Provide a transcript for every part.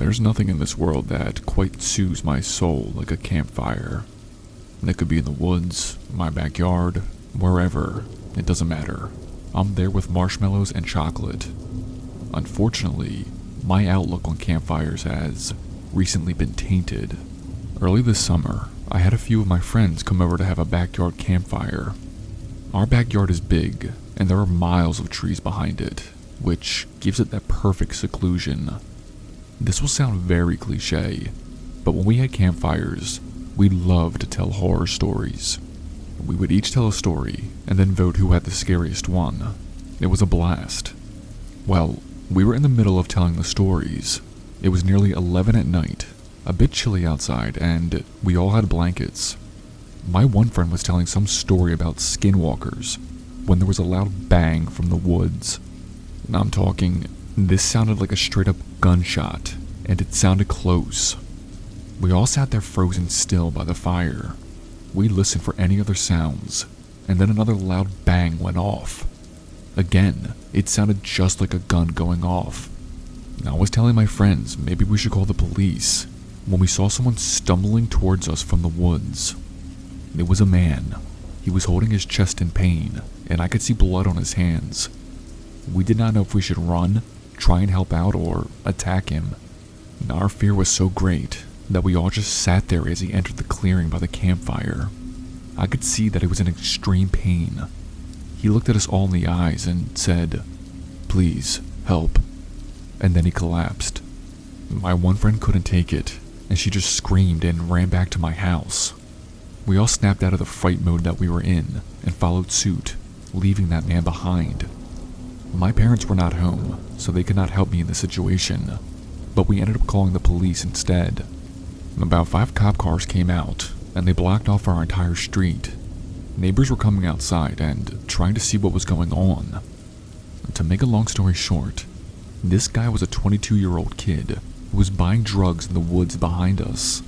There's nothing in this world that quite soothes my soul like a campfire. It could be in the woods, my backyard, wherever. It doesn't matter. I'm there with marshmallows and chocolate. Unfortunately, my outlook on campfires has recently been tainted. Early this summer, I had a few of my friends come over to have a backyard campfire. Our backyard is big, and there are miles of trees behind it, which gives it that perfect seclusion. This will sound very cliche, but when we had campfires, we loved to tell horror stories. We would each tell a story, and then vote who had the scariest one. It was a blast. Well, we were in the middle of telling the stories. It was nearly 11 at night, a bit chilly outside, and we all had blankets. My one friend was telling some story about skinwalkers when there was a loud bang from the woods. And I'm talking, this sounded like a straight up gunshot, and it sounded close. We all sat there frozen still by the fire. We listened for any other sounds, and then another loud bang went off. Again, it sounded just like a gun going off. I was telling my friends maybe we should call the police when we saw someone stumbling towards us from the woods. It was a man. He was holding his chest in pain, and I could see blood on his hands. We did not know if we should run, try and help out, or attack him. Our fear was so great that we all just sat there as he entered the clearing by the campfire. I could see that he was in extreme pain. He looked at us all in the eyes and said, "Please, help." And then he collapsed. My one friend couldn't take it, and she just screamed and ran back to my house. We all snapped out of the fright mode that we were in and followed suit, leaving that man behind. My parents were not home, so they could not help me in the situation, but we ended up calling the police instead. About 5 cop cars came out, and they blocked off our entire street. Neighbors were coming outside and trying to see what was going on. To make a long story short, this guy was a 22-year-old kid who was buying drugs in the woods behind us.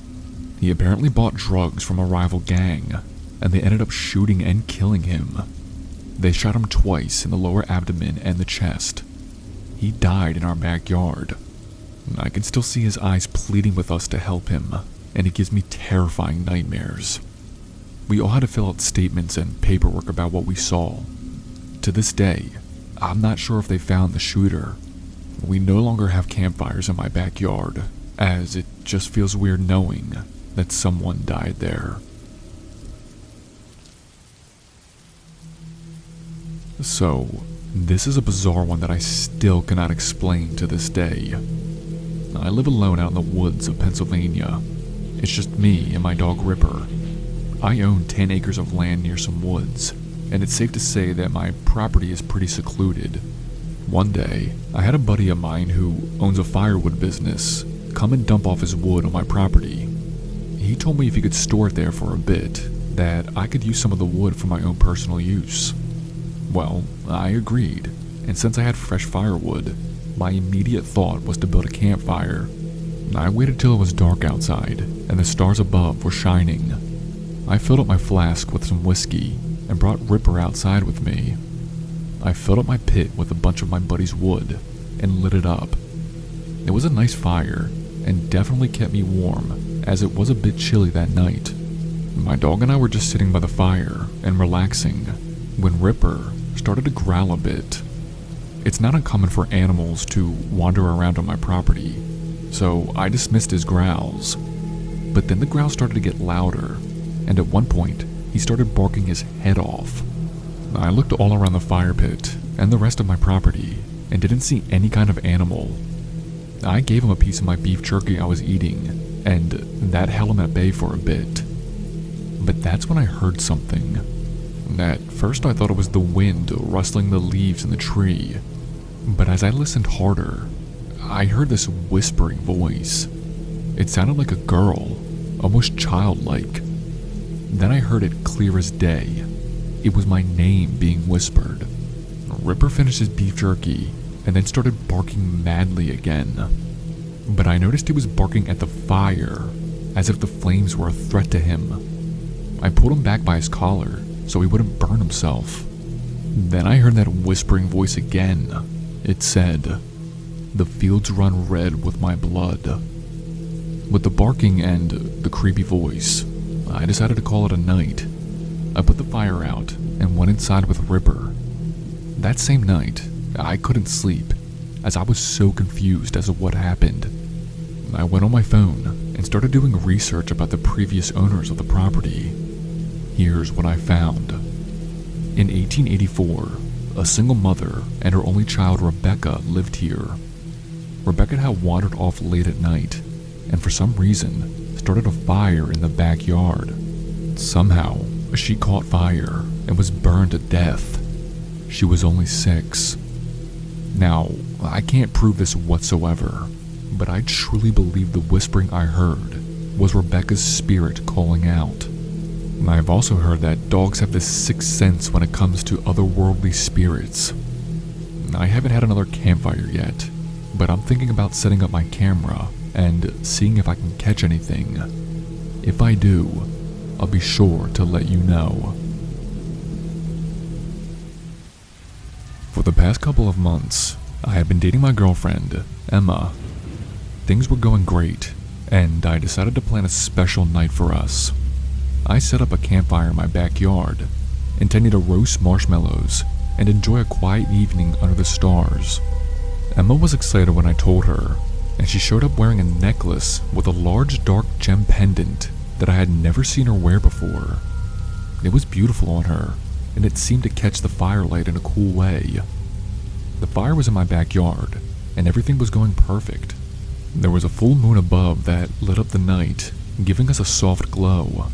He apparently bought drugs from a rival gang, and they ended up shooting and killing him. They shot him twice in the lower abdomen and the chest. He died in our backyard. I can still see his eyes pleading with us to help him, and it gives me terrifying nightmares. We all had to fill out statements and paperwork about what we saw. To this day, I'm not sure if they found the shooter. We no longer have campfires in my backyard, as it just feels weird knowing that someone died there. So, this is a bizarre one that I still cannot explain to this day. I live alone out in the woods of Pennsylvania. It's just me and my dog Ripper. I own 10 acres of land near some woods, and it's safe to say that my property is pretty secluded. One day, I had a buddy of mine who owns a firewood business come and dump off his wood on my property. He told me if he could store it there for a bit, that I could use some of the wood for my own personal use. Well, I agreed, and since I had fresh firewood, my immediate thought was to build a campfire. I waited till it was dark outside, and the stars above were shining. I filled up my flask with some whiskey, and brought Ripper outside with me. I filled up my pit with a bunch of my buddy's wood, and lit it up. It was a nice fire, and definitely kept me warm, as it was a bit chilly that night. My dog and I were just sitting by the fire, and relaxing, when Ripper started to growl a bit. It's not uncommon for animals to wander around on my property, so I dismissed his growls. But then the growls started to get louder, and at one point, he started barking his head off. I looked all around the fire pit and the rest of my property and didn't see any kind of animal. I gave him a piece of my beef jerky I was eating, and that held him at bay for a bit. But that's when I heard something. At first I thought it was the wind rustling the leaves in the tree, but as I listened harder, I heard this whispering voice. It sounded like a girl, almost childlike. Then I heard it clear as day. It was my name being whispered. Ripper finished his beef jerky and then started barking madly again. But I noticed he was barking at the fire, as if the flames were a threat to him. I pulled him back by his collar so he wouldn't burn himself. Then I heard that whispering voice again. It said, the fields run red with my blood. With the barking and the creepy voice, I decided to call it a night. I put the fire out and went inside with Ripper. That same night, I couldn't sleep, as I was so confused as to what happened. I went on my phone and started doing research about the previous owners of the property. Here's what I found. In 1884, a single mother and her only child Rebecca lived here. Rebecca had wandered off late at night, and for some reason, started a fire in the backyard. Somehow, she caught fire and was burned to death. She was only 6. Now, I can't prove this whatsoever, but I truly believe the whispering I heard was Rebecca's spirit calling out. I've also heard that dogs have this sixth sense when it comes to otherworldly spirits. I haven't had another campfire yet, but I'm thinking about setting up my camera and seeing if I can catch anything. If I do, I'll be sure to let you know. For the past couple of months, I have been dating my girlfriend, Emma. Things were going great, and I decided to plan a special night for us. I set up a campfire in my backyard, intending to roast marshmallows and enjoy a quiet evening under the stars. Emma was excited when I told her, and she showed up wearing a necklace with a large dark gem pendant that I had never seen her wear before. It was beautiful on her, and it seemed to catch the firelight in a cool way. The fire was in my backyard, and everything was going perfect. There was a full moon above that lit up the night, giving us a soft glow.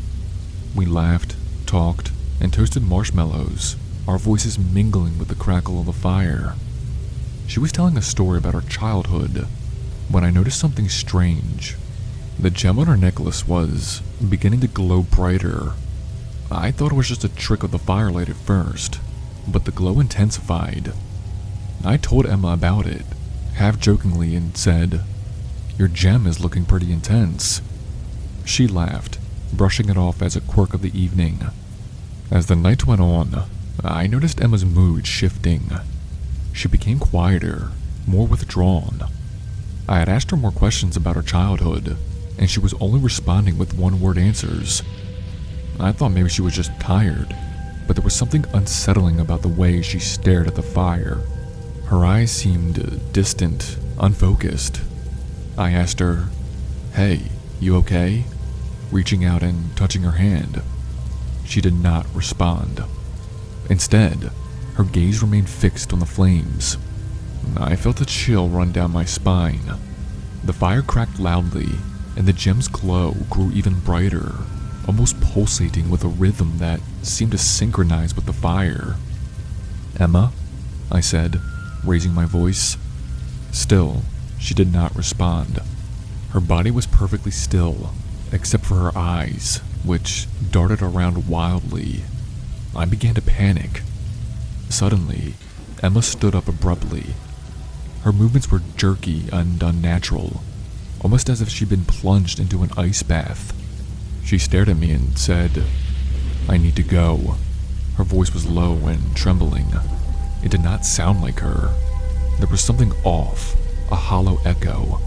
We laughed, talked, and toasted marshmallows, our voices mingling with the crackle of the fire. She was telling a story about her childhood when I noticed something strange. The gem on her necklace was beginning to glow brighter. I thought it was just a trick of the firelight at first, but the glow intensified. I told Emma about it, half jokingly, and said, "Your gem is looking pretty intense." She laughed, brushing it off as a quirk of the evening. As the night went on, I noticed Emma's mood shifting. She became quieter, more withdrawn. I had asked her more questions about her childhood, and she was only responding with one-word answers. I thought maybe she was just tired, but there was something unsettling about the way she stared at the fire. Her eyes seemed distant, unfocused. I asked her, "Hey, you okay?" reaching out and touching her hand. She did not respond. Instead, her gaze remained fixed on the flames. I felt a chill run down my spine. The fire cracked loudly, and the gem's glow grew even brighter, almost pulsating with a rhythm that seemed to synchronize with the fire. "Emma?" I said, raising my voice. Still, she did not respond. Her body was perfectly still, except for her eyes, which darted around wildly. I began to panic. Suddenly, Emma stood up abruptly. Her movements were jerky and unnatural, almost as if she'd been plunged into an ice bath. She stared at me and said, "I need to go." Her voice was low and trembling. It did not sound like her. There was something off, a hollow echo.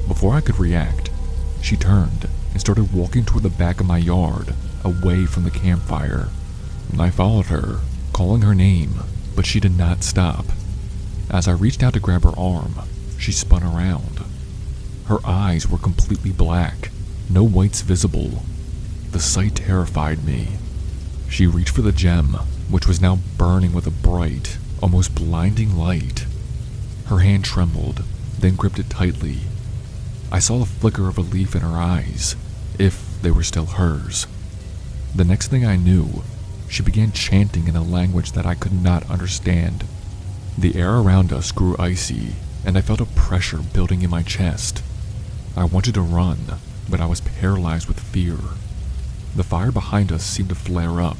Before I could react, she turned and started walking toward the back of my yard, away from the campfire. I followed her, calling her name, but she did not stop. As I reached out to grab her arm, she spun around. Her eyes were completely black, no whites visible. The sight terrified me. She reached for the gem, which was now burning with a bright, almost blinding light. Her hand trembled, then gripped it tightly. I saw the flicker of relief in her eyes, if they were still hers. The next thing I knew, she began chanting in a language that I could not understand. The air around us grew icy, and I felt a pressure building in my chest. I wanted to run, but I was paralyzed with fear. The fire behind us seemed to flare up,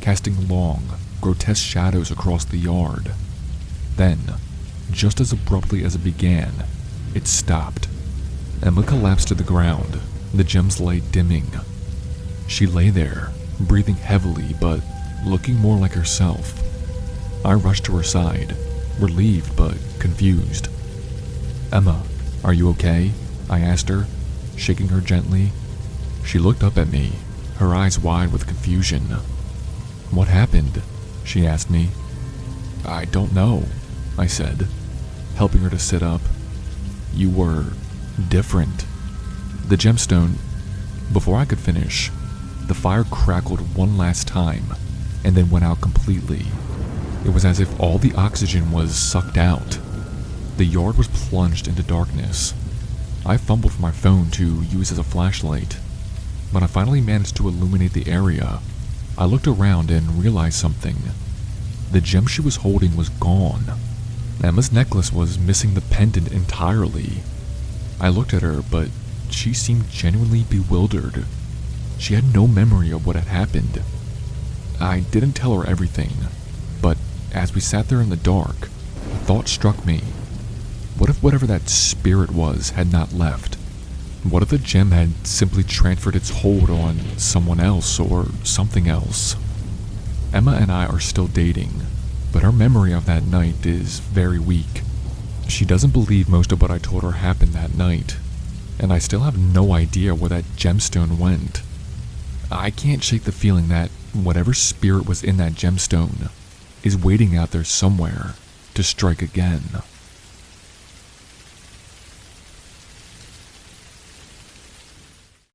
casting long, grotesque shadows across the yard. Then, just as abruptly as it began, it stopped. Emma collapsed to the ground, the gem's light dimming. She lay there, breathing heavily but looking more like herself. I rushed to her side, relieved but confused. "Emma, are you okay?" I asked her, shaking her gently. She looked up at me, her eyes wide with confusion. "What happened?" she asked me. "I don't know," I said, helping her to sit up. "You were different." The gemstone. Before I could finish, the fire crackled one last time and then went out completely. It was as if all the oxygen was sucked out. The yard was plunged into darkness. I fumbled for my phone to use as a flashlight. When I finally managed to illuminate the area, I looked around and realized something. The gem she was holding was gone. Emma's necklace was missing the pendant entirely. I looked at her, but she seemed genuinely bewildered. She had no memory of what had happened. I didn't tell her everything, but as we sat there in the dark, a thought struck me. What if whatever that spirit was had not left? What if the gem had simply transferred its hold on someone else or something else? Emma and I are still dating, but her memory of that night is very weak. She doesn't believe most of what I told her happened that night, and I still have no idea where that gemstone went. I can't shake the feeling that whatever spirit was in that gemstone is waiting out there somewhere to strike again.